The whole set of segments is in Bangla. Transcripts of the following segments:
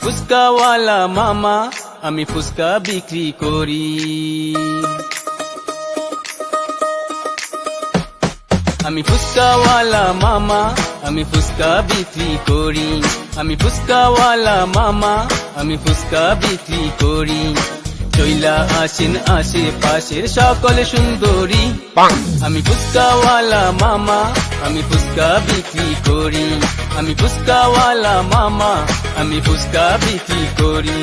ফুচকাওয়ালা মামা, আমি ফুচকা বিক্রি করি। আমি ফুচকাওয়ালা মামা, আমি ফুচকা বিক্রি করি। আমি ফুচকাওয়ালা মামা, আমি ফুচকা বিক্রি করি। চইলা আসেন আশেপাশের সকল সুন্দরী। আমি ফুচকাওয়ালা মামা, আমি ফুচকা বিক্রি করি। আমি ফুচকাওয়ালা মামা, আমি ফুচকা বিক্রি করি।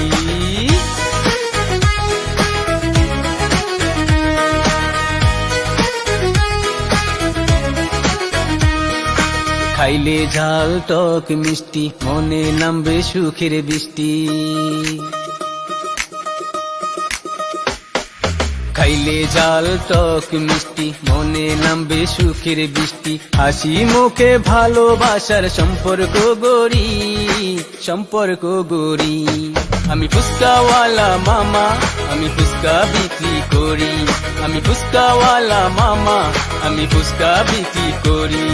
খাইলে ঝাল টক মিষ্টি, মনে নামবে সুখের বৃষ্টি। খাইলে ঝাল টক মিষ্টি, মনে নামবে সুখের বৃষ্টি। হাসি মুখে ভালোবাসার সম্পর্ক গড়ি, সম্পর্ক গড়ি। আমি ফুচকাওয়ালা মামা, আমি ফুচকা বিক্রি করি। আমি ফুচকাওয়ালা মামা, আমি ফুচকা বিক্রি করি।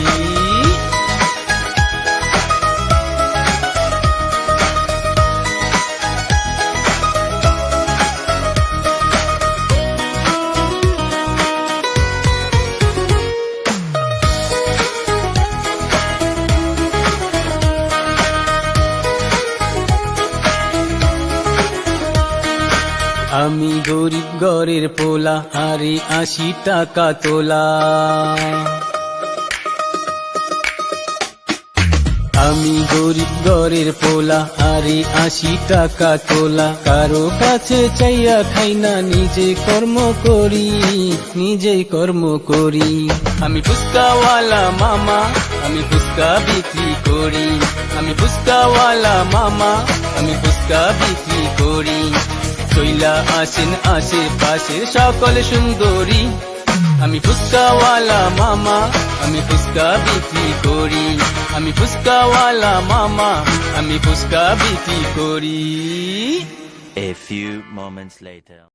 আমি গরিব ঘরের পোলা, আরে 80 টাকা তোলা। আমি গরিব ঘরের পোলা, আরে 80 টাকা তোলা। কারো কাছে চাইয়া খাই না, নিজে কর্ম করি, নিজেই কর্ম করি। আমি ফুচকাওয়ালা মামা, আমি ফুচকা বিক্রি করি। আমি ফুচকাওয়ালা মামা, আমি ফুচকা বিক্রি করি। চইলা আসেন আশেপাশের সকল সুন্দরী। আমি ফুচকাওয়ালা মামা, আমি ফুচকা বিক্রি করি। আমি ফুচকাওয়ালা মামা, আমি ফুচকা বিক্রি করি। A few moments later.